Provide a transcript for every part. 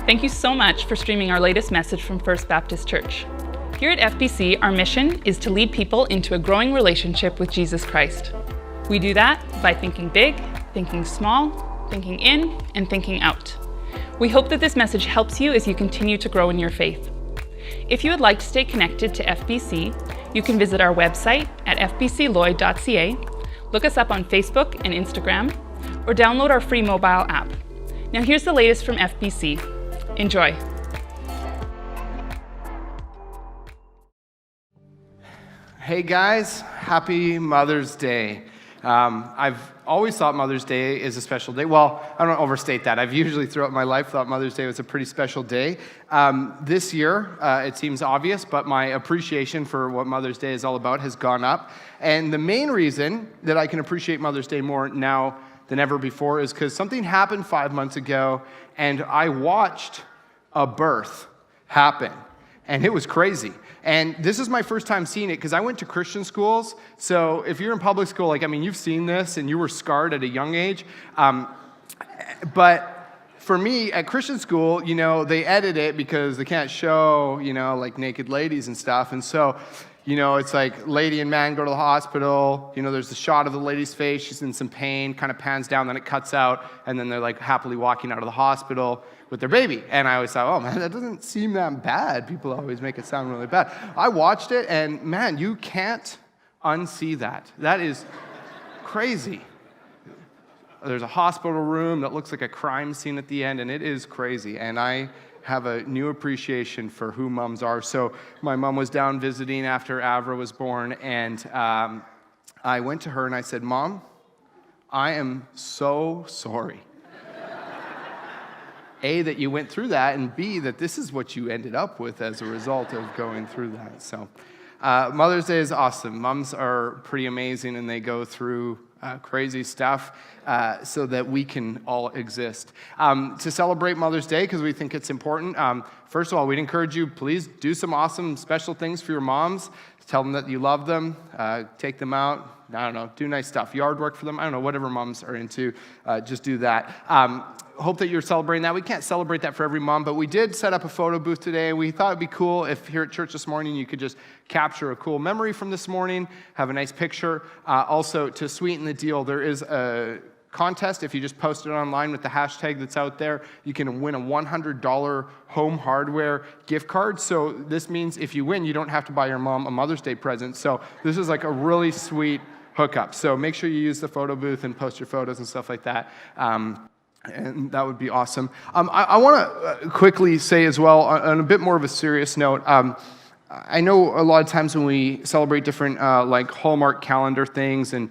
Thank you so much for streaming our latest message from First Baptist Church. Here at FBC, our mission is to lead people into a growing relationship with Jesus Christ. We do that by thinking big, thinking small, thinking in, and thinking out. We hope that this message helps you as you continue to grow in your faith. If you would like to stay connected to FBC, you can visit our website at fbcloyd.ca, look us up on Facebook and Instagram, or download our free mobile app. Now here's the latest from FBC. Enjoy. Hey guys, happy Mother's Day. I've always thought Mother's Day is a special day. Well, I don't overstate that. I've usually throughout my life thought Mother's Day was a pretty special day. This year, it seems obvious, but my appreciation for what Mother's Day is all about has gone up. And the main reason that I can appreciate Mother's Day more now than ever before is because something happened 5 months ago, and I watched a birth happen. And it was crazy. And this is my first time seeing it because I went to Christian schools. So if you're in public school, you've seen this and you were scarred at a young age. But for me, at Christian school, they edit it because they can't show, naked ladies and stuff. And so, it's like lady and man go to the hospital. There's the shot of the lady's face. She's in some pain, kind of pans down, then it cuts out. And then they're like happily walking out of the hospital with their baby. And I always thought, oh man, that doesn't seem that bad. People always make it sound really bad. I watched it and man, you can't unsee that. That is crazy. There's a hospital room that looks like a crime scene at the end, and it is crazy. And I have a new appreciation for who moms are. So my mom was down visiting after Avra was born, and I went to her and I said, Mom, I am so sorry. A, that you went through that, and B, that this is what you ended up with as a result of going through that. So Mother's Day is awesome. Moms are pretty amazing, and they go through crazy stuff so that we can all exist. To celebrate Mother's Day, because we think it's important, first of all, we'd encourage you, please do some awesome special things for your moms. Tell them that you love them. Take them out. I don't know, do nice stuff. Yard work for them. I don't know, whatever moms are into, just do that. Hope that you're celebrating that. We can't celebrate that for every mom, but we did set up a photo booth today. We thought it'd be cool if here at church this morning you could just capture a cool memory from this morning, have a nice picture. Also, to sweeten the deal, there is a contest. If you just post it online with the hashtag that's out there, you can win a $100 home hardware gift card. So this means if you win, you don't have to buy your mom a Mother's Day present. So this is like a really sweet hookup. So make sure you use the photo booth and post your photos and stuff like that. And that would be awesome. I want to quickly say as well, on a bit more of a serious note, I know a lot of times when we celebrate different like Hallmark calendar things and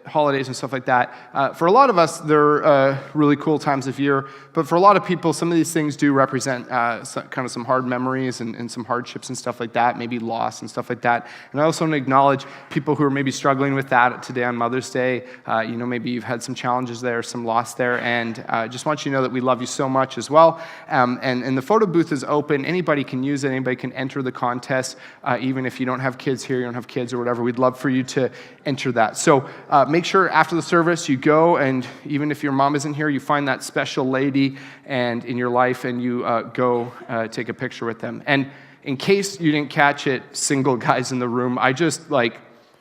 holidays and stuff like that, for a lot of us, they're really cool times of year. But for a lot of people, some of these things do represent kind of some hard memories and some hardships and stuff like that, maybe loss and stuff like that. And I also want to acknowledge people who are maybe struggling with that today on Mother's Day. Maybe you've had some challenges there, some loss there, and just want you to know that we love you so much as well. And the photo booth is open. Anybody can use it. Anybody can enter the contest. Even if you don't have kids here, you don't have kids or whatever, we'd love for you to enter that. So make sure after the service you go, and even if your mom isn't here, you find that special lady and in your life, and you go take a picture with them. And in case you didn't catch it, single guys in the room, I just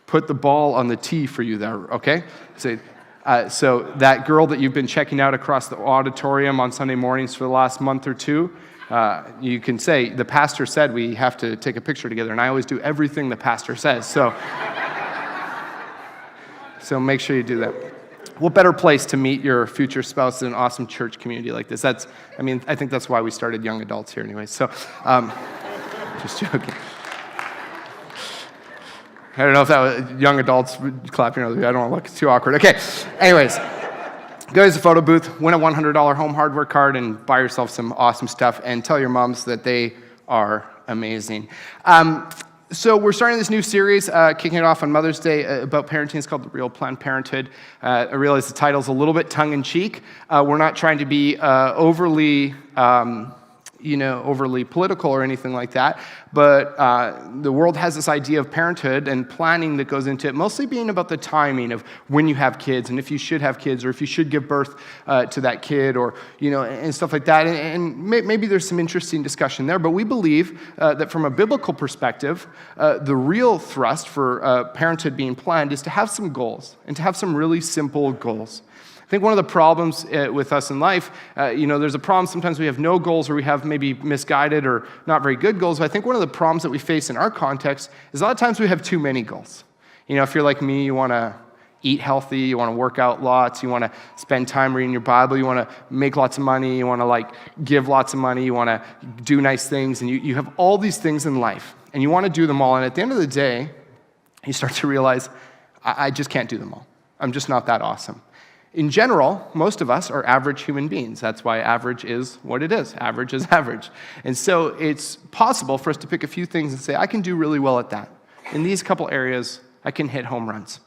put the ball on the tee for you there, okay? So that girl that you've been checking out across the auditorium on Sunday mornings for the last month or two, you can say, the pastor said we have to take a picture together, and I always do everything the pastor says. So make sure you do that. What better place to meet your future spouse than an awesome church community like this? I think that's why we started Young Adults here anyway. So, just joking. I don't know if that was young adults clapping. I don't want to look too awkward. Okay, anyways. Go to the photo booth, win a $100 home hardware card, and buy yourself some awesome stuff, and tell your moms that they are amazing. So we're starting this new series, kicking it off on Mother's Day, about parenting. It's called The Real Planned Parenthood. I realize the title's a little bit tongue-in-cheek. We're not trying to be overly overly political or anything like that, but the world has this idea of parenthood and planning that goes into it, mostly being about the timing of when you have kids and if you should have kids or if you should give birth to that kid or, and stuff like that. And maybe there's some interesting discussion there, but we believe that from a biblical perspective, the real thrust for parenthood being planned is to have some goals and to have some really simple goals. I think one of the problems with us in life, there's a problem sometimes we have no goals or we have maybe misguided or not very good goals. But I think one of the problems that we face in our context is a lot of times we have too many goals. If you're like me, you want to eat healthy, you want to work out lots, you want to spend time reading your Bible, you want to make lots of money, you want to give lots of money, you want to do nice things, and you have all these things in life, and you want to do them all. And at the end of the day, you start to realize, I just can't do them all. I'm just not that awesome. In general, most of us are average human beings. That's why average is what it is. Average is average. And so it's possible for us to pick a few things and say, I can do really well at that. In these couple areas, I can hit home runs.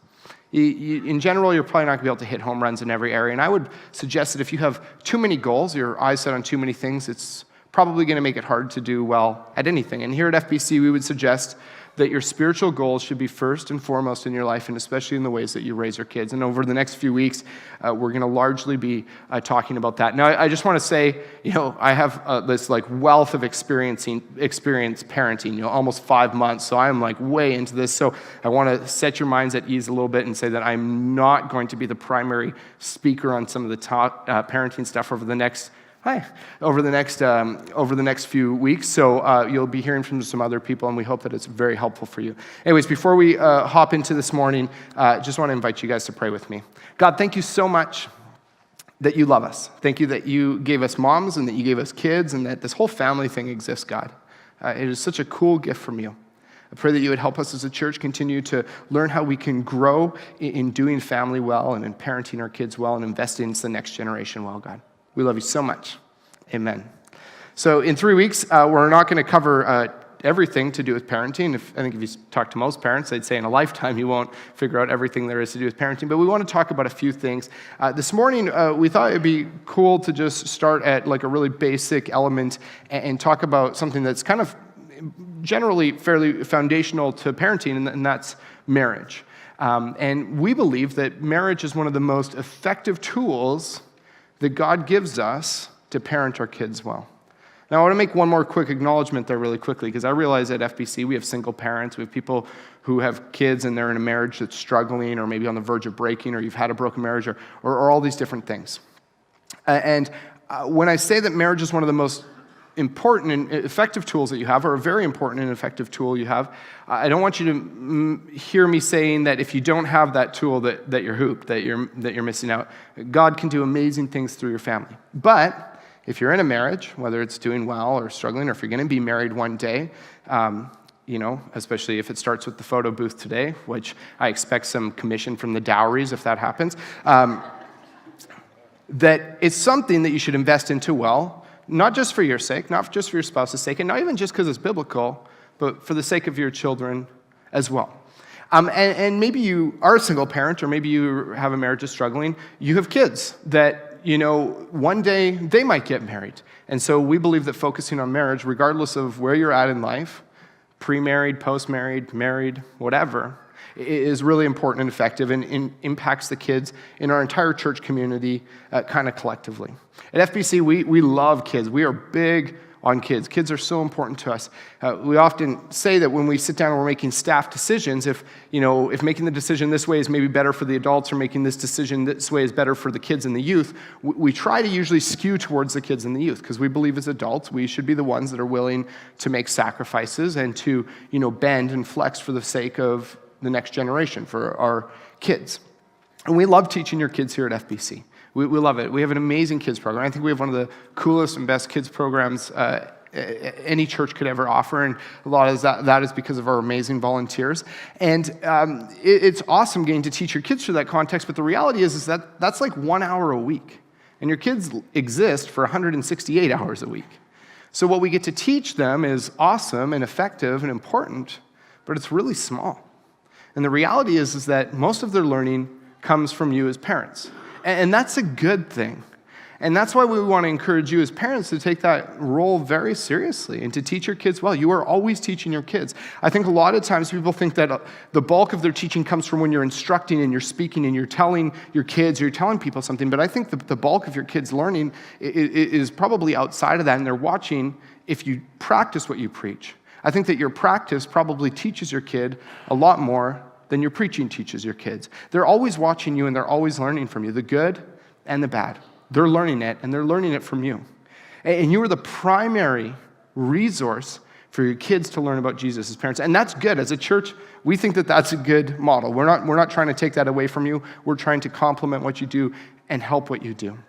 In general, you're probably not going to be able to hit home runs in every area. And I would suggest that if you have too many goals, your eyes set on too many things, it's probably going to make it hard to do well at anything. And here at FBC, we would suggest that your spiritual goals should be first and foremost in your life, and especially in the ways that you raise your kids. And over the next few weeks, we're going to largely be talking about that. Now, I just want to say, I have this wealth of experience parenting, almost 5 months, so I'm way into this. So I want to set your minds at ease a little bit and say that I'm not going to be the primary speaker on some of the top parenting stuff over the next few weeks. So you'll be hearing from some other people, and we hope that it's very helpful for you. Anyways, before we hop into this morning, just want to invite you guys to pray with me. God, thank you so much that you love us. Thank you that you gave us moms and that you gave us kids and that this whole family thing exists, God. It is such a cool gift from you. I pray that you would help us as a church continue to learn how we can grow in doing family well and in parenting our kids well and investing into the next generation well, God. We love you so much. Amen. So in 3 weeks, we're not going to cover everything to do with parenting. I think if you talk to most parents, they'd say in a lifetime you won't figure out everything there is to do with parenting. But we want to talk about a few things. This morning, we thought it'd be cool to just start at a really basic element and talk about something that's kind of generally fairly foundational to parenting, and that's marriage. And we believe that marriage is one of the most effective tools that God gives us to parent our kids well. Now, I want to make one more quick acknowledgement there really quickly, because I realize at FBC we have single parents, we have people who have kids and they're in a marriage that's struggling or maybe on the verge of breaking, or you've had a broken marriage, or all these different things. And when I say that marriage is one of the most important and effective tools that you have, or a very important and effective tool you have, I don't want you to hear me saying that if you don't have that tool that you're hooped, that you're missing out. God can do amazing things through your family. But if you're in a marriage, whether it's doing well or struggling, or if you're going to be married one day, especially if it starts with the photo booth today, which I expect some commission from the dowries if that happens, that it's something that you should invest into well, not just for your sake, not just for your spouse's sake, and not even just because it's biblical, but for the sake of your children as well. And maybe you are a single parent, or maybe you have a marriage that's struggling. You have kids that, one day they might get married. And so we believe that focusing on marriage, regardless of where you're at in life, pre-married, post-married, married, whatever, is really important and effective and impacts the kids in our entire church community kind of collectively. At FBC, we love kids. We are big on kids. Kids are so important to us. We often say that when we sit down and we're making staff decisions, if making the decision this way is maybe better for the adults or making this decision this way is better for the kids and the youth, we try to usually skew towards the kids and the youth, because we believe as adults we should be the ones that are willing to make sacrifices and to bend and flex for the sake of the next generation, for our kids. And we love teaching your kids here at FBC. We love it. We have an amazing kids program. I think we have one of the coolest and best kids programs any church could ever offer, and a lot of that is because of our amazing volunteers. And it's awesome getting to teach your kids through that context, but the reality is that that's 1 hour a week, and your kids exist for 168 hours a week. So what we get to teach them is awesome and effective and important, but it's really small. And the reality is that most of their learning comes from you as parents. And that's a good thing. And that's why we want to encourage you as parents to take that role very seriously and to teach your kids well. You are always teaching your kids. I think a lot of times people think that the bulk of their teaching comes from when you're instructing and you're speaking and you're telling your kids or you're telling people something. But I think the bulk of your kids' learning is probably outside of that, and they're watching if you practice what you preach. I think that your practice probably teaches your kid a lot more than your preaching teaches your kids. They're always watching you and they're always learning from you, the good and the bad. They're learning it, and they're learning it from you. And you are the primary resource for your kids to learn about Jesus as parents. And that's good. As a church, we think that that's a good model. We're not trying to take that away from you. We're trying to complement what you do and help what you do.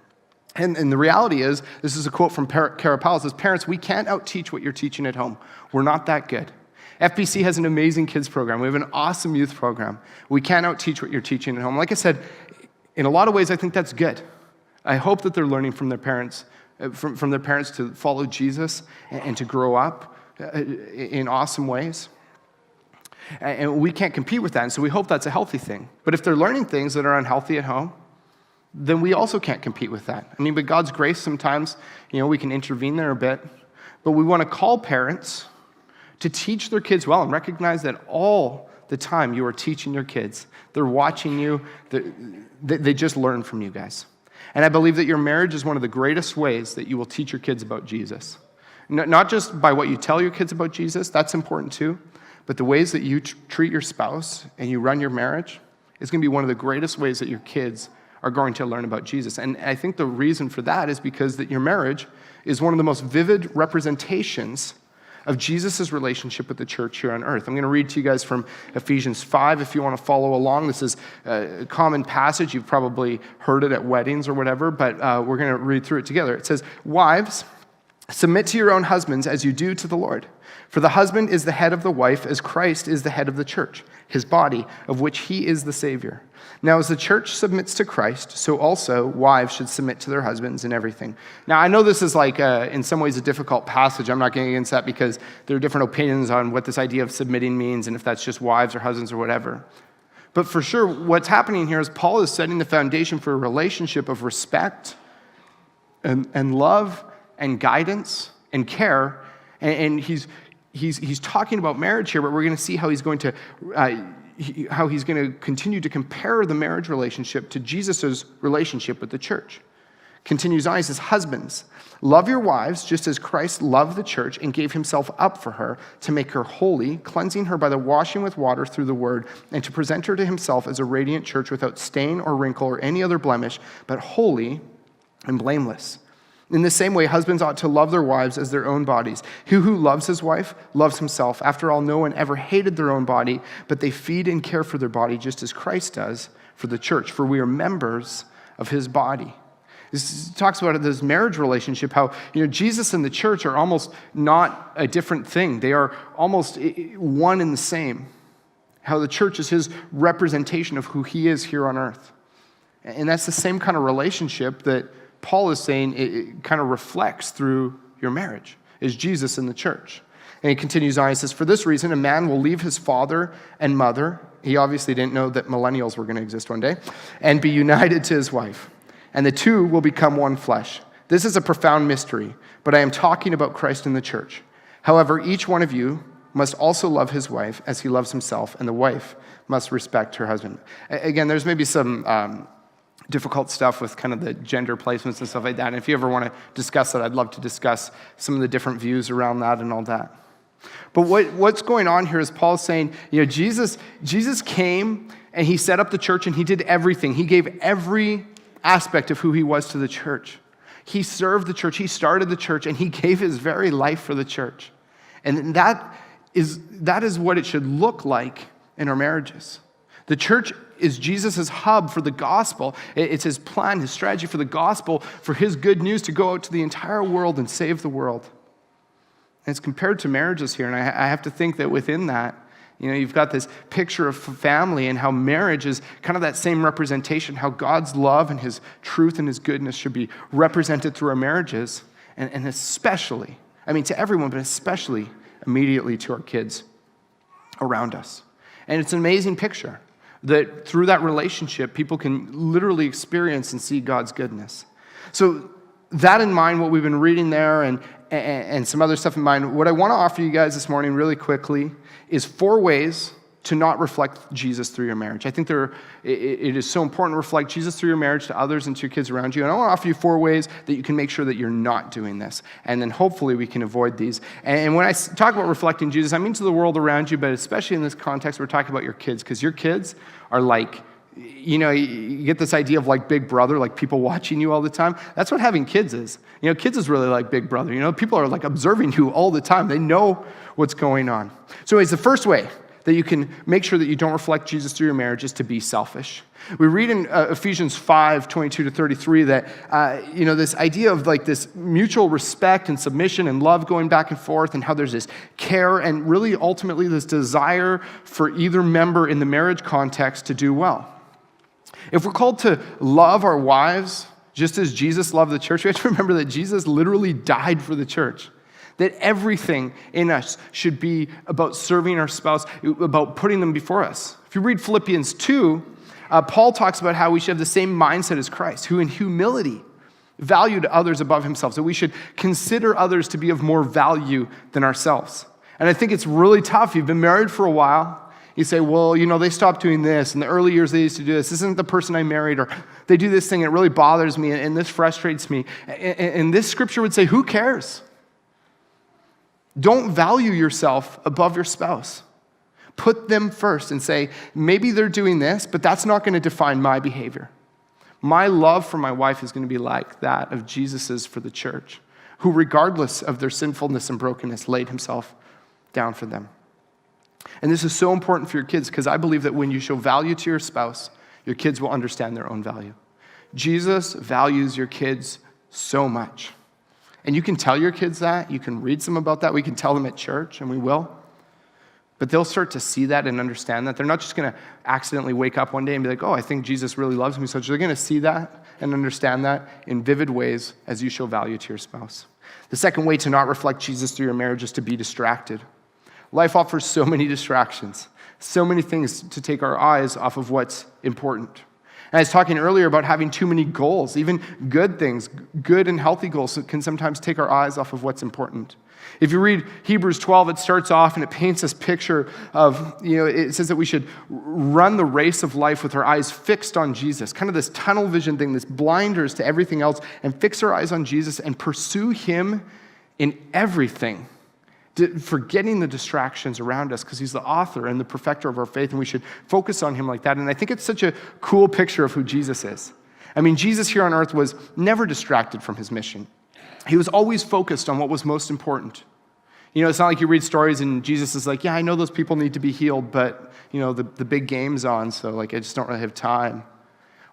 And the reality is, this is a quote from Kara Powell, it says, "Parents, we can't out-teach what you're teaching at home. We're not that good. FBC has an amazing kids program. We have an awesome youth program. We can't out-teach what you're teaching at home." Like I said, in a lot of ways, I think that's good. I hope that they're learning from their parents, from their parents to follow Jesus and to grow up in awesome ways. And we can't compete with that, and so we hope that's a healthy thing. But if they're learning things that are unhealthy at home, then we also can't compete with that. I mean, but God's grace sometimes, we can intervene there a bit. But we want to call parents to teach their kids well and recognize that all the time you are teaching your kids. They're watching you. They just learn from you guys. And I believe that your marriage is one of the greatest ways that you will teach your kids about Jesus. Not just by what you tell your kids about Jesus, that's important too, but the ways that you treat your spouse and you run your marriage is going to be one of the greatest ways that your kids are going to learn about Jesus. And I think the reason for that is because that your marriage is one of the most vivid representations of Jesus' relationship with the church here on earth. I'm going to read to you guys from Ephesians 5 if you want to follow along. This is a common passage. You've probably heard it at weddings or whatever, but we're going to read through it together. It says, "Wives, submit to your own husbands as you do to the Lord. For the husband is the head of the wife, as Christ is the head of the church, his body, of which he is the Savior. Now, as the church submits to Christ, so also wives should submit to their husbands in everything." Now, I know this is in some ways a difficult passage. I'm not getting against that because there are different opinions on what this idea of submitting means and if that's just wives or husbands or whatever. But for sure, what's happening here is Paul is setting the foundation for a relationship of respect and love and guidance and care. And he's talking about marriage here, but we're going to see how he's going to continue to compare the marriage relationship to Jesus' relationship with the church. Continues on, he says, "Husbands, love your wives just as Christ loved the church and gave himself up for her to make her holy, cleansing her by the washing with water through the word, and to present her to himself as a radiant church without stain or wrinkle or any other blemish, but holy and blameless. In the same way, husbands ought to love their wives as their own bodies. He who loves his wife loves himself. After all, no one ever hated their own body, but they feed and care for their body just as Christ does for the church, for we are members of his body." This talks about this marriage relationship, how Jesus and the church are almost not a different thing. They are almost one and the same. How the church is his representation of who he is here on earth. And that's the same kind of relationship that Paul is saying it kind of reflects through your marriage, is Jesus in the church. And he continues on, he says, "For this reason, a man will leave his father and mother," he obviously didn't know that millennials were going to exist one day, "and be united to his wife. And the two will become one flesh. This is a profound mystery, but I am talking about Christ and the church. However, each one of you must also love his wife as he loves himself, and the wife must respect her husband." Again, there's maybe some difficult stuff with kind of the gender placements and stuff like that. And if you ever want to discuss that, I'd love to discuss some of the different views around that and all that. But what's going on here is Paul's saying, Jesus came and he set up the church and he did everything. He gave every aspect of who he was to the church. He served the church, he started the church, and he gave his very life for the church. And that is what it should look like in our marriages. The church is Jesus' hub for the gospel. It's his plan, his strategy for the gospel, for his good news to go out to the entire world and save the world. And it's compared to marriages here, and I have to think that within that, you've got this picture of family and how marriage is kind of that same representation, how God's love and his truth and his goodness should be represented through our marriages, and especially, to everyone, but especially immediately to our kids around us. And it's an amazing picture that through that relationship, people can literally experience and see God's goodness. So that in mind, what we've been reading there and some other stuff in mind, what I want to offer you guys this morning really quickly is 4 ways to not reflect Jesus through your marriage. I think it is so important to reflect Jesus through your marriage to others and to your kids around you. And I want to offer you 4 ways that you can make sure that you're not doing this. And then hopefully we can avoid these. And when I talk about reflecting Jesus, I mean to the world around you, but especially in this context, we're talking about your kids, because your kids are like, you get this idea of like Big Brother, like people watching you all the time. That's what having kids is. Kids is really like Big Brother. People are like observing you all the time. They know what's going on. So anyways, the first way that you can make sure that you don't reflect Jesus through your marriage is to be selfish. We read in Ephesians 5:22-33 that, this idea of like this mutual respect and submission and love going back and forth, and how there's this care and really ultimately this desire for either member in the marriage context to do well. If we're called to love our wives just as Jesus loved the church, we have to remember that Jesus literally died for the church. That everything in us should be about serving our spouse, about putting them before us. If you read Philippians 2, Paul talks about how we should have the same mindset as Christ, who in humility valued others above himself. So we should consider others to be of more value than ourselves. And I think it's really tough. You've been married for a while. You say, well, they stopped doing this. In the early years, they used to do this. This isn't the person I married, or they do this thing. It really bothers me, and this frustrates me. And this scripture would say, who cares? Don't value yourself above your spouse. Put them first and say, maybe they're doing this, but that's not going to define my behavior. My love for my wife is going to be like that of Jesus's for the church, who regardless of their sinfulness and brokenness laid himself down for them. And this is so important for your kids, because I believe that when you show value to your spouse, your kids will understand their own value. Jesus values your kids so much. And you can tell your kids that. You can read some about that. We can tell them at church, and we will. But they'll start to see that and understand that. They're not just going to accidentally wake up one day and be like, oh, I think Jesus really loves me. So they're going to see that and understand that in vivid ways as you show value to your spouse. The second way to not reflect Jesus through your marriage is to be distracted. Life offers so many distractions, so many things to take our eyes off of what's important. And I was talking earlier about having too many goals, even good things, good and healthy goals can sometimes take our eyes off of what's important. If you read Hebrews 12, it starts off and it paints this picture of, it says that we should run the race of life with our eyes fixed on Jesus, kind of this tunnel vision thing, this blinders to everything else, and fix our eyes on Jesus and pursue him in everything, forgetting the distractions around us, because he's the author and the perfecter of our faith, and we should focus on him like that. And I think it's such a cool picture of who Jesus is. I mean, Jesus here on earth was never distracted from his mission. He was always focused on what was most important. It's not like you read stories and Jesus is like, yeah, I know those people need to be healed, but, the big game's on, so I just don't really have time.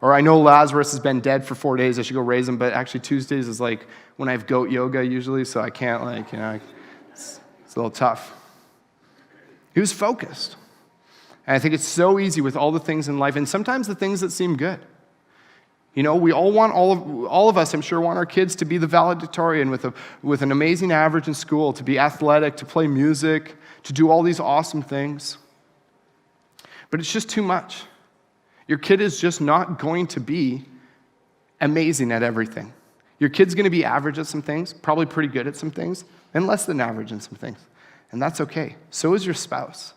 Or I know Lazarus has been dead for 4 days, I should go raise him, but actually Tuesdays is like when I have goat yoga usually, so I can't it's a little tough. He was focused. And I think it's so easy with all the things in life, and sometimes the things that seem good. We all want, all of us, I'm sure, want our kids to be the valedictorian with an amazing average in school, to be athletic, to play music, to do all these awesome things. But it's just too much. Your kid is just not going to be amazing at everything. Your kid's going to be average at some things, probably pretty good at some things, and less than average in some things. And that's okay. So is your spouse.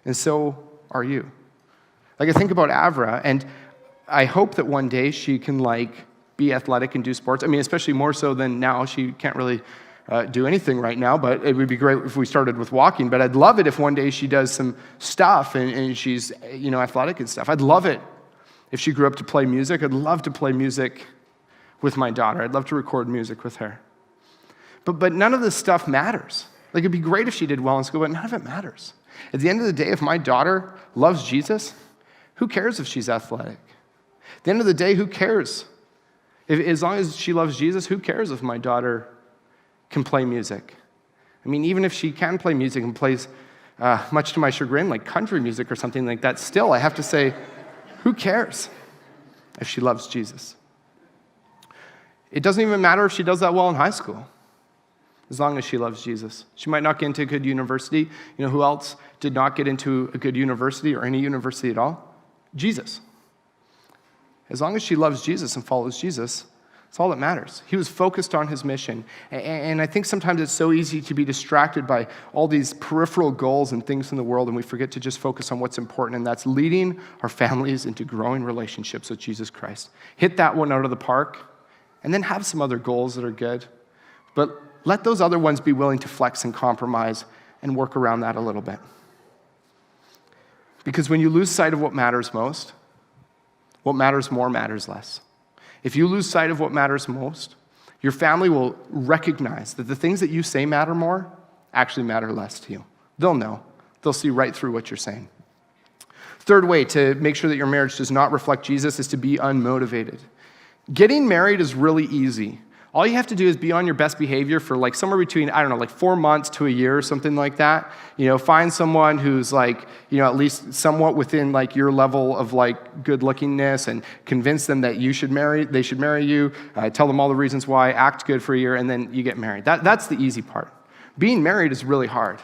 And so are you. I think about Avra, and I hope that one day she can be athletic and do sports. I mean, especially more so than now. She can't really do anything right now, but it would be great if we started with walking. But I'd love it if one day she does some stuff and she's, athletic and stuff. I'd love it if she grew up to play music. I'd love to play music with my daughter. I'd love to record music with her. But none of this stuff matters. It'd be great if she did well in school, but none of it matters. At the end of the day, if my daughter loves Jesus, who cares if she's athletic? At the end of the day, who cares? As long as she loves Jesus, who cares if my daughter can play music? I mean, even if she can play music and plays, much to my chagrin, country music or something like that, still, I have to say, who cares if she loves Jesus? It doesn't even matter if she does that well in high school, as long as she loves Jesus. She might not get into a good university. Who else did not get into a good university or any university at all? Jesus. As long as she loves Jesus and follows Jesus, That's all that matters. He was focused on his mission. And I think sometimes it's so easy to be distracted by all these peripheral goals and things in the world, and we forget to just focus on what's important, and that's leading our families into growing relationships with Jesus Christ. Hit that one out of the park, and then have some other goals that are good. But let those other ones be willing to flex and compromise and work around that a little bit. Because when you lose sight of what matters most, what matters more matters less. If you lose sight of what matters most, your family will recognize that the things that you say matter more actually matter less to you. They'll know. They'll see right through what you're saying. Third way to make sure that your marriage does not reflect Jesus is to be unmotivated. Getting married is really easy. All you have to do is be on your best behavior for like somewhere between, 4 months to a year or something like that. Find someone who's at least somewhat within your level of good lookingness and convince them that they should marry you. Tell them all the reasons why, act good for a year, and then you get married. That's the easy part. Being married is really hard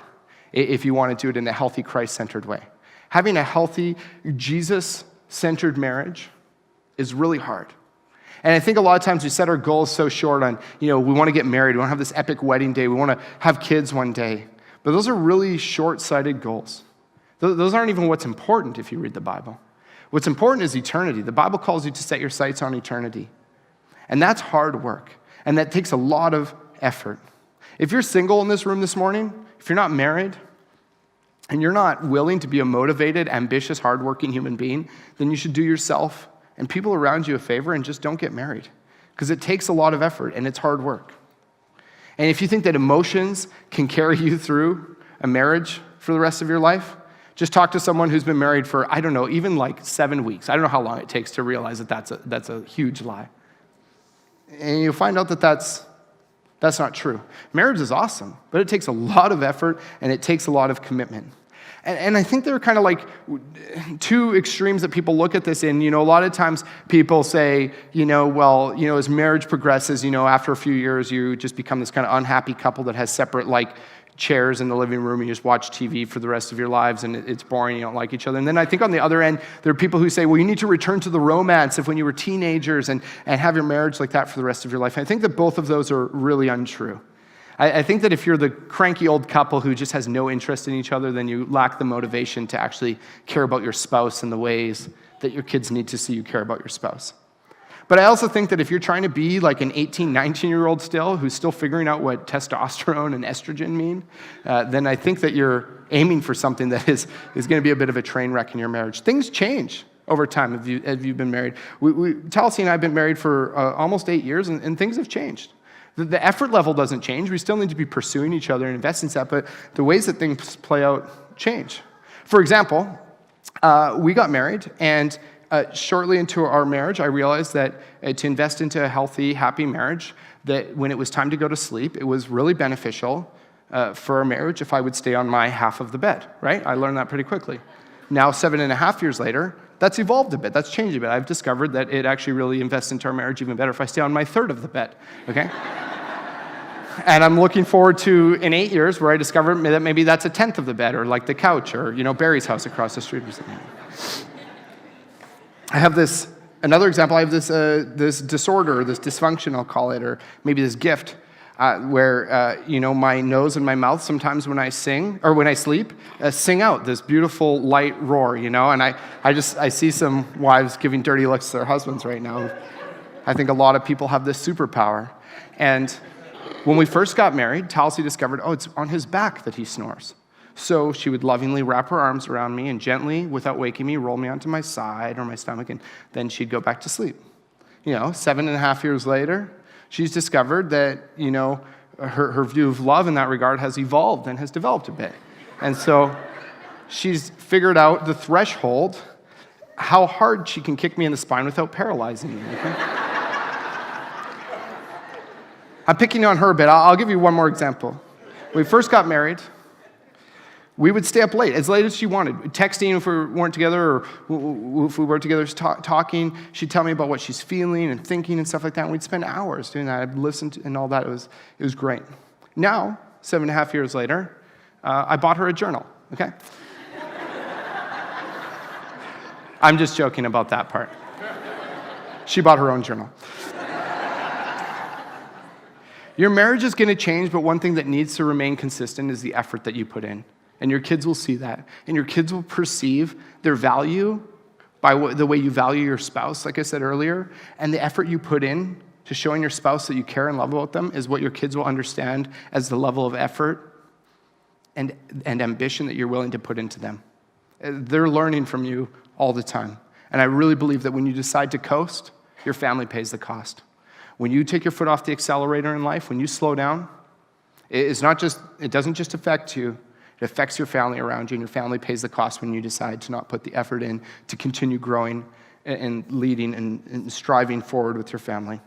if you want to do it in a healthy, Christ-centered way. Having a healthy, Jesus-centered marriage is really hard. And I think a lot of times we set our goals so short on, we want to get married, we want to have this epic wedding day, we want to have kids one day. But those are really short-sighted goals. Those aren't even what's important if you read the Bible. What's important is eternity. The Bible calls you to set your sights on eternity. And that's hard work. And that takes a lot of effort. If you're single in this room this morning, if you're not married, and you're not willing to be a motivated, ambitious, hardworking human being, then you should do yourself and people around you a favor and just don't get married, because it takes a lot of effort and it's hard work. And if you think that emotions can carry you through a marriage for the rest of your life, just talk to someone who's been married for, even 7 weeks. I don't know how long it takes to realize that that's a huge lie. And you'll find out that that's not true. Marriage is awesome, but it takes a lot of effort and it takes a lot of commitment. And I think there are kind of two extremes that people look at this in. A lot of times people say, as marriage progresses, after a few years, you just become this kind of unhappy couple that has separate, chairs in the living room, and you just watch TV for the rest of your lives, and it's boring, you don't like each other. And then I think on the other end, there are people who say, well, you need to return to the romance of when you were teenagers and have your marriage like that for the rest of your life. And I think that both of those are really untrue. I think that if you're the cranky old couple who just has no interest in each other, then you lack the motivation to actually care about your spouse in the ways that your kids need to see you care about your spouse. But I also think that if you're trying to be like an 18, 19-year-old still, who's still figuring out what testosterone and estrogen mean, then I think that you're aiming for something that is going to be a bit of a train wreck in your marriage. Things change over time if you've been married. Talcy and I have been married for almost 8 years, and things have changed. The effort level doesn't change. We still need to be pursuing each other and invest in that, but the ways that things play out change. For example, we got married, and shortly into our marriage, I realized that to invest into a healthy, happy marriage, that when it was time to go to sleep, it was really beneficial for our marriage if I would stay on my half of the bed, right? I learned that pretty quickly. Now, 7.5 years later, that's evolved a bit. That's changed a bit. I've discovered that it actually really invests into our marriage even better if I stay on my third of the bed, okay? And I'm looking forward to, in 8 years, where I discover that maybe that's a tenth of the bed, or like the couch, or, Barry's house across the street or something. I have another example, I have this disorder, this dysfunction, I'll call it, or maybe this gift, where, my nose and my mouth, sometimes when I sing, or when I sleep, sing out this beautiful light roar, and I see some wives giving dirty looks to their husbands right now. I think a lot of people have this superpower. And when we first got married, Talcy discovered, it's on his back that he snores. So she would lovingly wrap her arms around me and gently, without waking me, roll me onto my side or my stomach, and then she'd go back to sleep. 7.5 years later, she's discovered that, her view of love in that regard has evolved and has developed a bit. And so she's figured out the threshold, how hard she can kick me in the spine without paralyzing me. Okay? I'm picking on her a bit. I'll give you one more example. When we first got married, we would stay up late as she wanted. Texting if we weren't together, or if we were together talking. She'd tell me about what she's feeling and thinking and stuff like that, and we'd spend hours doing that. I'd listen to, and all that. It was great. Now, 7.5 years later, I bought her a journal, okay? I'm just joking about that part. She bought her own journal. Your marriage is going to change, but one thing that needs to remain consistent is the effort that you put in. And your kids will see that. And your kids will perceive their value by the way you value your spouse, like I said earlier. And the effort you put in to showing your spouse that you care and love about them is what your kids will understand as the level of effort and ambition that you're willing to put into them. They're learning from you all the time. And I really believe that when you decide to coast, your family pays the cost. When you take your foot off the accelerator in life, when you slow down, it doesn't just affect you, it affects your family around you, and your family pays the cost when you decide to not put the effort in to continue growing and leading and striving forward with your family.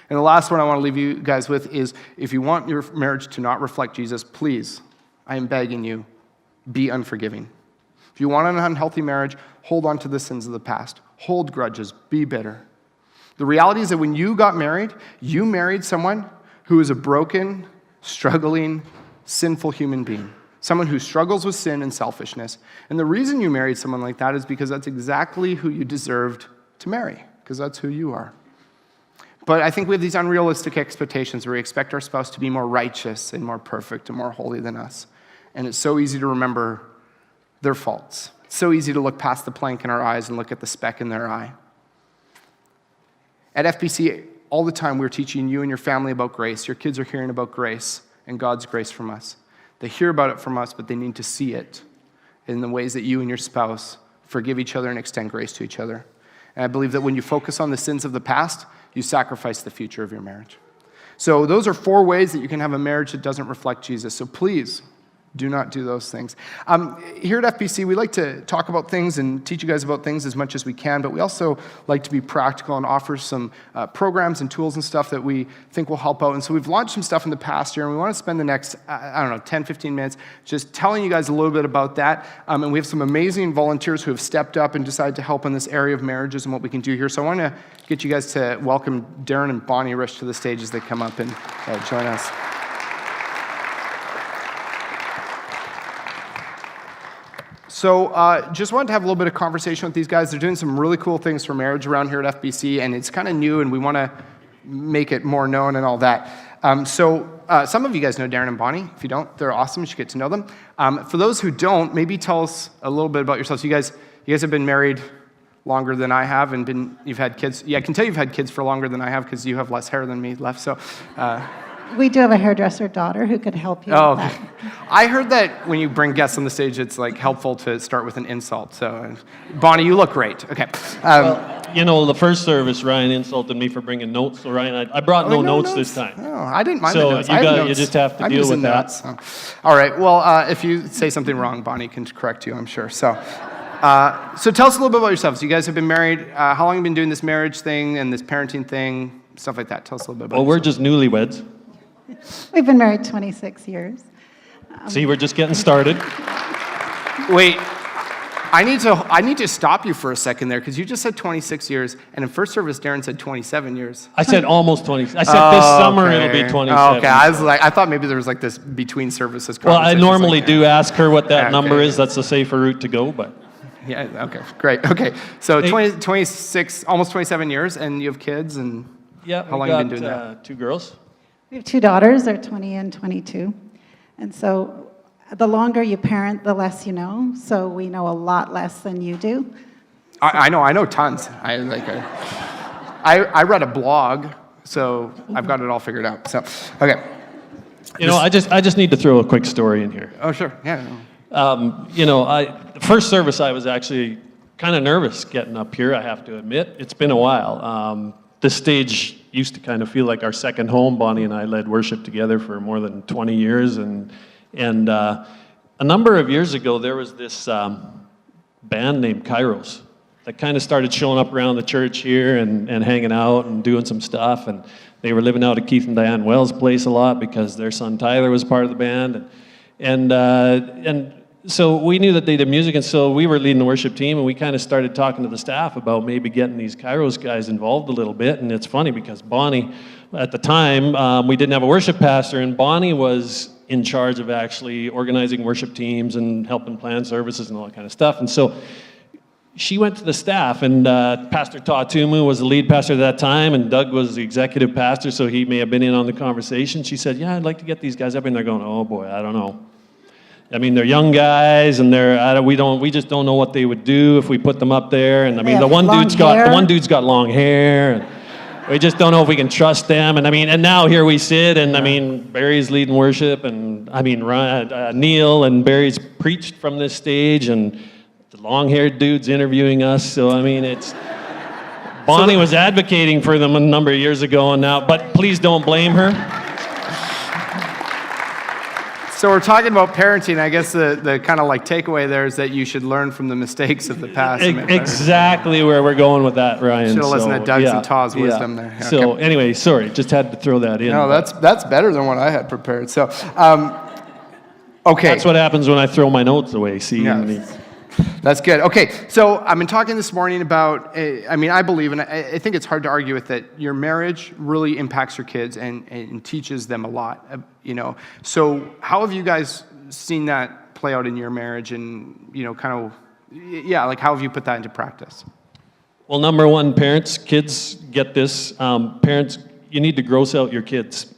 And the last one I want to leave you guys with is, if you want your marriage to not reflect Jesus, please, I am begging you, be unforgiving. If you want an unhealthy marriage, hold on to the sins of the past. Hold grudges. Be bitter. The reality is that when you got married, you married someone who is a broken, struggling, sinful human being. Someone who struggles with sin and selfishness. And the reason you married someone like that is because that's exactly who you deserved to marry, because that's who you are. But I think we have these unrealistic expectations where we expect our spouse to be more righteous and more perfect and more holy than us. And it's so easy to remember their faults. It's so easy to look past the plank in our eyes and look at the speck in their eye. At FBC, all the time we're teaching you and your family about grace. Your kids are hearing about grace and God's grace from us. They hear about it from us, but they need to see it in the ways that you and your spouse forgive each other and extend grace to each other. And I believe that when you focus on the sins of the past, you sacrifice the future of your marriage. So those are 4 ways that you can have a marriage that doesn't reflect Jesus. So please, do not do those things. Here at FBC, we like to talk about things and teach you guys about things as much as we can, but we also like to be practical and offer some programs and tools and stuff that we think will help out. And so we've launched some stuff in the past year, and we want to spend the next, 10, 15 minutes just telling you guys a little bit about that. And we have some amazing volunteers who have stepped up and decided to help in this area of marriages and what we can do here. So I want to get you guys to welcome Darren and Bonnie Rich to the stage as they come up and join us. So just wanted to have a little bit of conversation with these guys. They're doing some really cool things for marriage around here at FBC, and it's kind of new, and we want to make it more known and all that. So some of you guys know Darren and Bonnie. If you don't, they're awesome. You should get to know them. For those who don't, maybe tell us a little bit about yourselves. You guys have been married longer than I have, and you've had kids. Yeah, I can tell you've had kids for longer than I have because you have less hair than me left. So. We do have a hairdresser daughter who could help you with that. I heard that when you bring guests on the stage, it's like helpful to start with an insult. So, Bonnie, you look great. Okay. Well, the first service, Ryan insulted me for bringing notes. So, Ryan, I brought no notes this time. Oh, I didn't mind the notes. So you just have to deal with that. So. All right. Well, if you say something wrong, Bonnie can correct you, I'm sure. So tell us a little bit about yourselves. You guys have been married. How long have you been doing this marriage thing and this parenting thing, stuff like that? Tell us a little bit about yourself. Well, we're just newlyweds. We've been married 26 years. See, we're just getting started. Wait, I need to stop you for a second there, because you just said 26 years, and in first service, Darren said 27 years. I said almost 20. I said this summer it'll be 27. Okay, I thought maybe there was like this between services conversation. Well, I normally do ask her what that number is. That's a safer route to go, but. Yeah, okay, great. Okay, so 26, almost 27 years, and you have kids, and how long have you been doing that? 2 girls. We have 2 daughters. They're 20 and 22. And so the longer you parent, the less you know. So we know a lot less than you do. I know tons. I read a blog, so I've got it all figured out. So, okay. I just need to throw a quick story in here. Oh, sure. Yeah. The first service I was actually kind of nervous getting up here, I have to admit. It's been a while. This stage used to kind of feel like our second home. Bonnie and I led worship together for more than 20 years. And a number of years ago, there was this band named Kairos that kind of started showing up around the church here and hanging out and doing some stuff. And they were living out at Keith and Diane Wells' place a lot because their son Tyler was part of the band. And so we knew that they did music, and so we were leading the worship team, and we kind of started talking to the staff about maybe getting these Kairos guys involved a little bit. And it's funny because Bonnie, at the time, we didn't have a worship pastor, and Bonnie was in charge of actually organizing worship teams and helping plan services and all that kind of stuff. And so she went to the staff, and Pastor Tatumu was the lead pastor at that time, and Doug was the executive pastor, so he may have been in on the conversation. She said, yeah, I'd like to get these guys up, and they're going, oh boy, I don't know. I mean, they're young guys, and we just don't know what they would do if we put them up there. And I mean, the one dude's got long hair, and we just don't know if we can trust them. And I mean, and now here we sit, and I mean, Barry's leading worship, and I mean, Neil and Barry's preached from this stage, and the long-haired dude's interviewing us. So I mean, it's Bonnie was advocating for them a number of years ago, and now, but please don't blame her. So we're talking about parenting. I guess the kind of like takeaway there is that you should learn from the mistakes of the past. Exactly where we're going with that, Ryan. Should have listened to Doug's and Taw's wisdom there. Okay. So anyway, sorry, just had to throw that in. No, that's better than what I had prepared. So, okay. That's what happens when I throw my notes away. See. Yeah. That's good. Okay, so I've been talking this morning about, I mean, I believe, and I think it's hard to argue with that, your marriage really impacts your kids and teaches them a lot, you know. So how have you guys seen that play out in your marriage and, you know, kind of, yeah, like how have you put that into practice? Well, number one, parents, kids get this. Parents, you need to gross out your kids.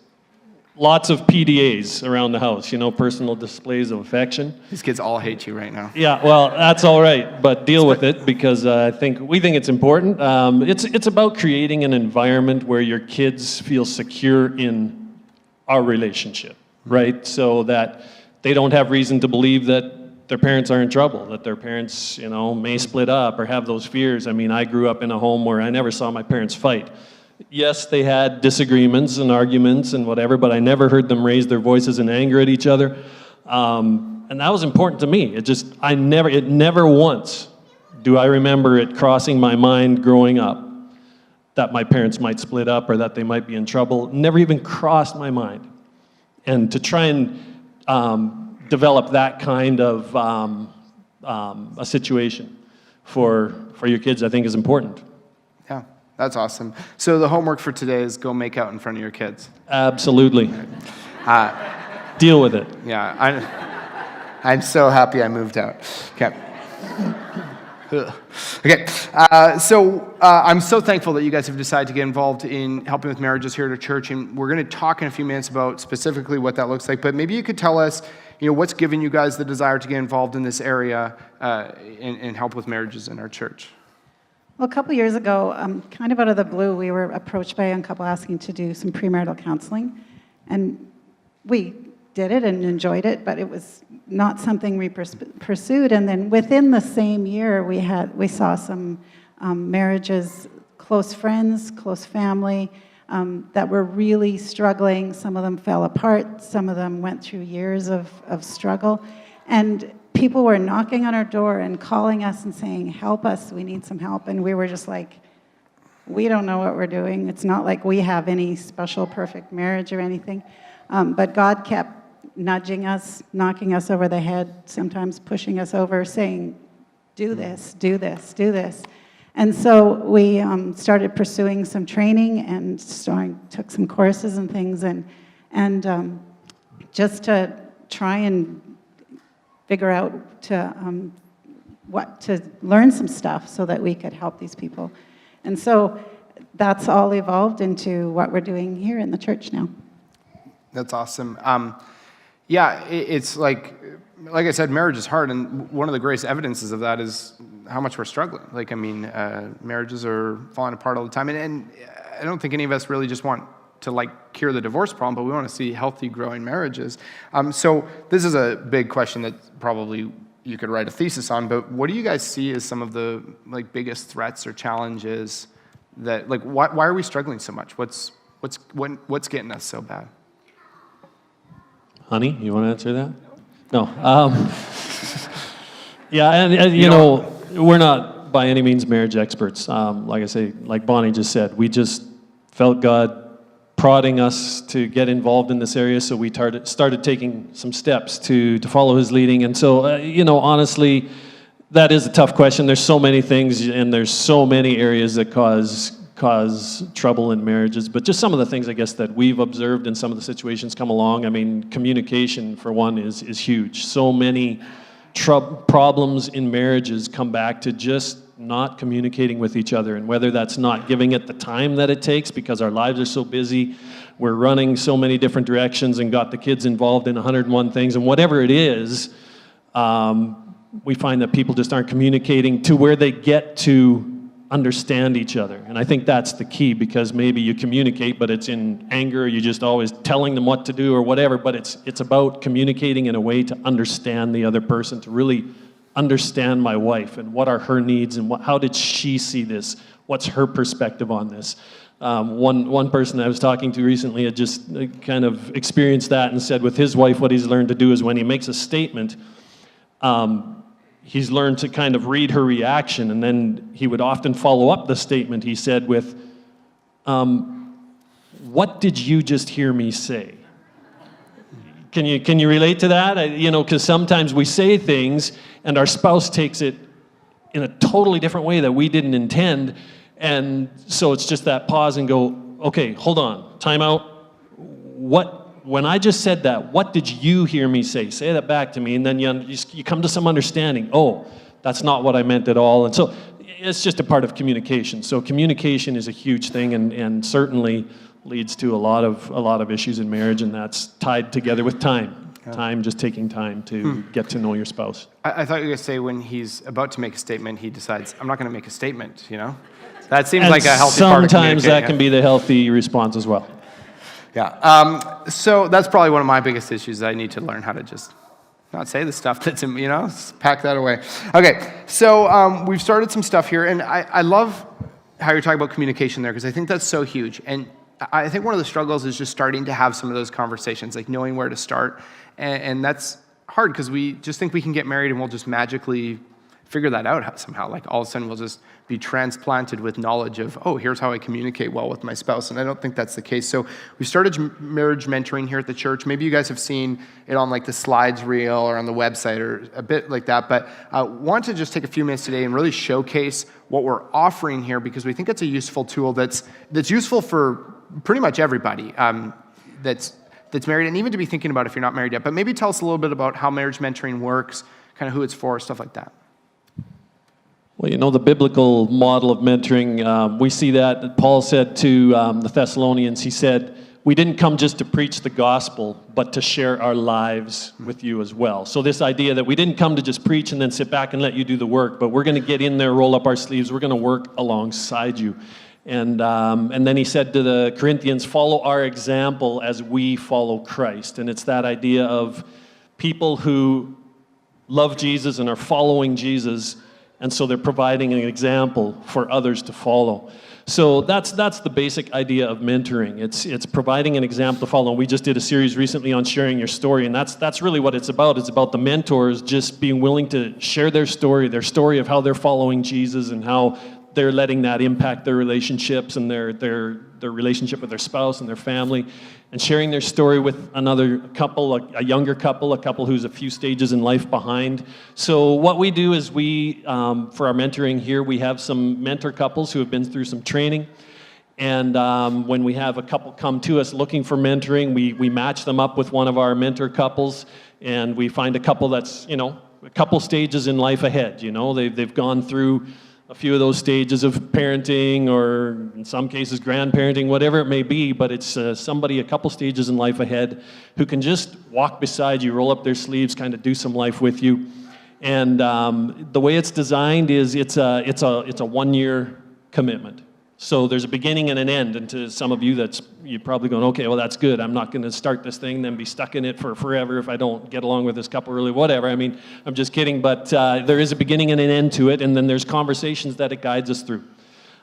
Lots of PDAs around the house, you know, personal displays of affection. These kids all hate you right now. Yeah, well, that's all right, but deal with it because we think it's important. It's about creating an environment where your kids feel secure in our relationship, right? So that they don't have reason to believe that their parents are in trouble, that their parents, you know, may split up or have those fears. I mean, I grew up in a home where I never saw my parents fight. Yes, they had disagreements and arguments and whatever, but I never heard them raise their voices in anger at each other. And that was important to me. It never once do I remember it crossing my mind growing up that my parents might split up or that they might be in trouble. Never even crossed my mind. And to try and develop that kind of a situation for your kids, I think is important. Yeah. That's awesome. So the homework for today is go make out in front of your kids. Absolutely. Deal with it. Yeah, I'm so happy I moved out. Okay. Okay. So I'm so thankful that you guys have decided to get involved in helping with marriages here at our church, and we're going to talk in a few minutes about specifically what that looks like. But maybe you could tell us, you know, what's given you guys the desire to get involved in this area and help with marriages in our church. Well, a couple years ago, kind of out of the blue, we were approached by a young couple asking to do some premarital counseling. And we did it and enjoyed it, but it was not something we pursued. And then within the same year, we saw some marriages, close friends, close family, that were really struggling. Some of them fell apart. Some of them went through years of struggle. And people were knocking on our door and calling us and saying, help us, we need some help. And we were just like, we don't know what we're doing. It's not like we have any special perfect marriage or anything. But God kept nudging us, knocking us over the head, sometimes pushing us over, saying, do this, do this, do this. And so we started pursuing some training and took some courses and things, and just to try and figure out to learn some stuff so that we could help these people. And so that's all evolved into what we're doing here in the church now. That's awesome. Yeah, it's like I said, marriage is hard, and one of the greatest evidences of that is how much we're struggling. Like, I mean, marriages are falling apart all the time, and I don't think any of us really just want to like cure the divorce problem, but we want to see healthy, growing marriages. So this is a big question that probably you could write a thesis on, but what do you guys see as some of the like biggest threats or challenges that, like, why are we struggling so much? What's getting us so bad? Honey, you want to answer that? No. Yeah, and you know, we're not by any means marriage experts. Like I say, like Bonnie just said, we just felt God prodding us to get involved in this area, so we started taking some steps to follow His leading. And so, you know, honestly, that is a tough question. There's so many things, and there's so many areas that cause trouble in marriages. But just some of the things, I guess, that we've observed in some of the situations come along. I mean, communication, for one, is huge. So many problems in marriages come back to just not communicating with each other. And whether that's not giving it the time that it takes because our lives are so busy, we're running so many different directions and got the kids involved in 101 things, and whatever it is, we find that people just aren't communicating to where they get to understand each other. And I think that's the key, because maybe you communicate, but it's in anger, you're just always telling them what to do or whatever, but it's about communicating in a way to understand the other person, to really understand my wife and what are her needs and how did she see this, what's her perspective on this. One person I was talking to recently had just kind of experienced that and said with his wife what he's learned to do is when he makes a statement, he's learned to kind of read her reaction, and then he would often follow up the statement, he said, with, what did you just hear me say? Can you relate to that? Because sometimes we say things and our spouse takes it in a totally different way that we didn't intend, and so it's just that pause and go, okay, hold on, time out. When I just said that, what did you hear me say? Say that back to me, and then you come to some understanding. Oh, that's not what I meant at all. And so it's just a part of communication. So communication is a huge thing, and certainly leads to a lot of issues in marriage, and that's tied together with time. Yeah. Time, just taking time to get to know your spouse. I thought you were going to say when he's about to make a statement, he decides, I'm not going to make a statement, That seems like a healthy part of communicating. Sometimes that can be the healthy response as well. Yeah. So that's probably one of my biggest issues. I need to learn how to just not say the stuff that's in, pack that away. Okay. So we've started some stuff here, and I love how you're talking about communication there, because I think that's so huge. And I think one of the struggles is just starting to have some of those conversations, like knowing where to start. And that's hard because we just think we can get married and we'll just magically figure that out somehow. Like all of a sudden we'll just be transplanted with knowledge of, oh, here's how I communicate well with my spouse. And I don't think that's the case. So we started marriage mentoring here at the church. Maybe you guys have seen it on like the slides reel or on the website or a bit like that. But I want to just take a few minutes today and really showcase what we're offering here, because we think it's a useful tool that's useful for pretty much everybody that's married, and even to be thinking about if you're not married yet. But maybe tell us a little bit about how marriage mentoring works, kind of who it's for, stuff like that. Well, the biblical model of mentoring, we see that Paul said to the Thessalonians, he said, we didn't come just to preach the gospel, but to share our lives with you as well. So this idea that we didn't come to just preach and then sit back and let you do the work, but we're going to get in there, roll up our sleeves, we're going to work alongside you. And then he said to the Corinthians, follow our example as we follow Christ. And it's that idea of people who love Jesus and are following Jesus, and so they're providing an example for others to follow. So that's the basic idea of mentoring. It's providing an example to follow. And we just did a series recently on sharing your story, and that's really what it's about. It's about the mentors just being willing to share their story of how they're following Jesus and how they're letting that impact their relationships and their relationship with their spouse and their family, and sharing their story with another couple, a younger couple, a couple who's a few stages in life behind. So what we do is we, for our mentoring here, we have some mentor couples who have been through some training. And when we have a couple come to us looking for mentoring, we match them up with one of our mentor couples, and we find a couple that's, a couple stages in life ahead. They've gone through a few of those stages of parenting, or in some cases grandparenting, whatever it may be, but it's somebody a couple stages in life ahead who can just walk beside you, roll up their sleeves, kind of do some life with you. And the way it's designed is it's a 1-year commitment. So there's a beginning and an end, and to some of you you're probably going, okay, well that's good. I'm not going to start this thing, then be stuck in it for forever if I don't get along with this couple really, whatever. I mean, I'm just kidding, but there is a beginning and an end to it, and then there's conversations that it guides us through.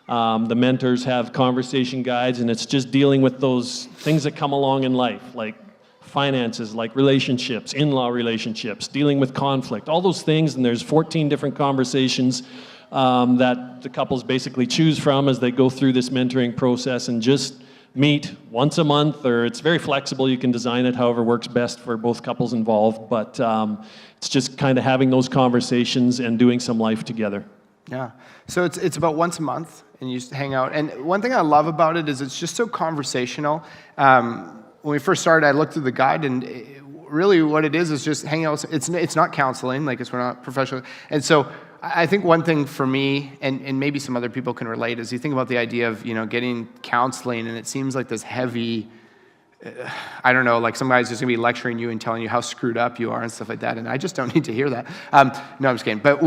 The mentors have conversation guides, and it's just dealing with those things that come along in life, like finances, like relationships, in-law relationships, dealing with conflict, all those things, and there's 14 different conversations that the couples basically choose from as they go through this mentoring process, and just meet once a month, or it's very flexible. You can design it however works best for both couples involved, but it's just kind of having those conversations and doing some life together. Yeah. So it's about once a month, and you just hang out. And one thing I love about it is it's just so conversational. When we first started, I looked through the guide, and really what it is just hanging out. It's not counseling, like we're not professional. And so I think one thing for me, and maybe some other people can relate, is you think about the idea of, getting counseling, and it seems like this heavy, I don't know, like some guy's just going to be lecturing you and telling you how screwed up you are and stuff like that, and I just don't need to hear that. No, I'm just kidding. But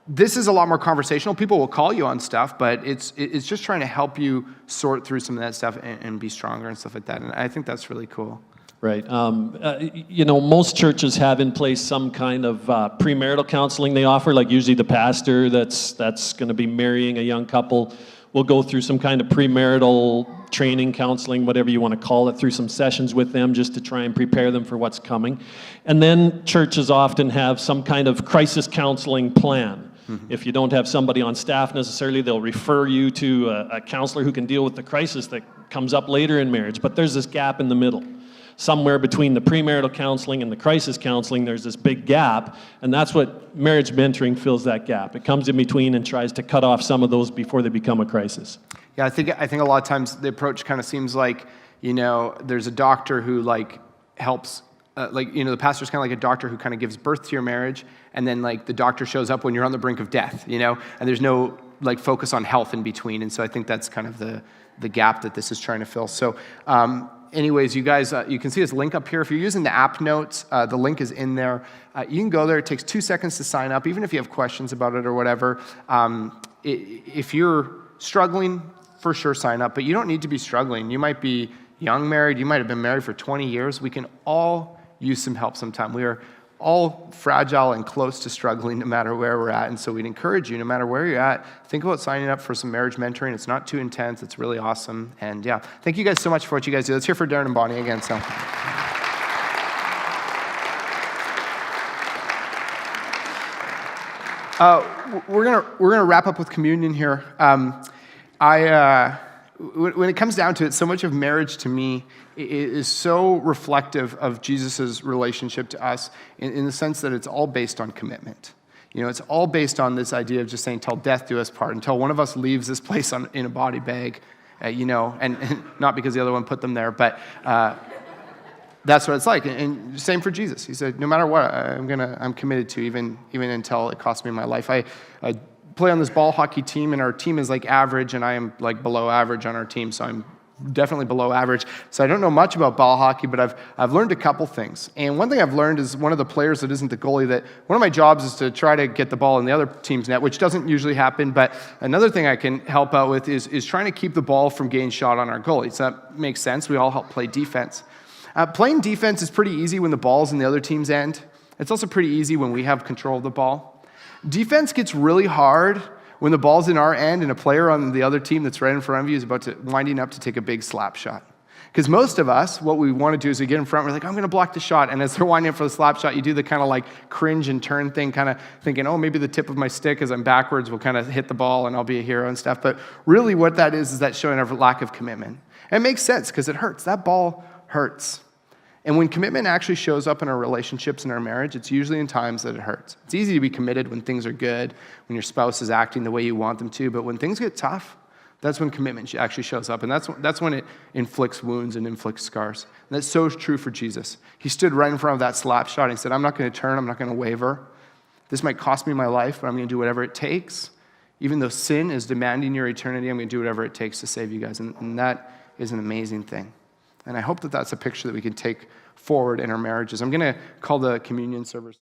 this is a lot more conversational. People will call you on stuff, but it's just trying to help you sort through some of that stuff and be stronger and stuff like that, and I think that's really cool. Right. Most churches have in place some kind of premarital counseling they offer, like usually the pastor that's going to be marrying a young couple will go through some kind of premarital training, counseling, whatever you want to call it, through some sessions with them just to try and prepare them for what's coming. And then churches often have some kind of crisis counseling plan. Mm-hmm. If you don't have somebody on staff necessarily, they'll refer you to a counselor who can deal with the crisis that comes up later in marriage. But there's this gap in the middle. Somewhere between the premarital counseling and the crisis counseling, there's this big gap, and that's what marriage mentoring fills that gap. It comes in between and tries to cut off some of those before they become a crisis. Yeah, I think a lot of times the approach kind of seems like, there's a doctor who helps, the pastor's kind of like a doctor who kind of gives birth to your marriage, and then the doctor shows up when you're on the brink of death, and there's no focus on health in between, and so I think that's kind of the gap that this is trying to fill. So. Anyways, you guys, you can see this link up here. If you're using the app notes, the link is in there. You can go there. It takes 2 seconds to sign up, even if you have questions about it or whatever. If you're struggling, for sure sign up, but you don't need to be struggling. You might be young married. You might have been married for 20 years. We can all use some help sometime. We are all fragile and close to struggling no matter where we're at, and so we'd encourage you, no matter where you're at, think about signing up for some marriage mentoring. It's not too intense. It's really awesome, and yeah, thank you guys so much for what you guys do. Let's hear for Darren and Bonnie again. So, we're gonna wrap up with communion here. When it comes down to it, so much of marriage to me is so reflective of Jesus' relationship to us in the sense that it's all based on commitment. It's all based on this idea of just saying, till death do us part, until one of us leaves this place in a body bag, and not because the other one put them there, but that's what it's like. And same for Jesus. He said, no matter what, I'm committed to, even until it costs me my life. I play on this ball hockey team, and our team is average, and I am below average on our team, so I'm definitely below average. So I don't know much about ball hockey, but I've learned a couple things. And one thing I've learned is one of the players that isn't the goalie, that one of my jobs is to try to get the ball in the other team's net, which doesn't usually happen. But another thing I can help out with is trying to keep the ball from getting shot on our goalie. So that makes sense. We all help play defense. Playing defense is pretty easy when the ball's in the other team's end. It's also pretty easy when we have control of the ball. Defense gets really hard when the ball's in our end and a player on the other team that's right in front of you is winding up to take a big slap shot. Because most of us, what we want to do is we get in front, we're like, I'm going to block the shot. And as they're winding up for the slap shot, you do the kind of cringe and turn thing, kind of thinking, oh, maybe the tip of my stick as I'm backwards will kind of hit the ball and I'll be a hero and stuff. But really what that is that showing a lack of commitment. And it makes sense because it hurts. That ball hurts. And when commitment actually shows up in our relationships and our marriage, it's usually in times that it hurts. It's easy to be committed when things are good, when your spouse is acting the way you want them to, but when things get tough, that's when commitment actually shows up, and that's when it inflicts wounds and inflicts scars. And that's so true for Jesus. He stood right in front of that slap shot, and he said, I'm not going to turn, I'm not going to waver. This might cost me my life, but I'm going to do whatever it takes. Even though sin is demanding your eternity, I'm going to do whatever it takes to save you guys, and that is an amazing thing. And I hope that that's a picture that we can take forward in our marriages. I'm going to call the communion servers.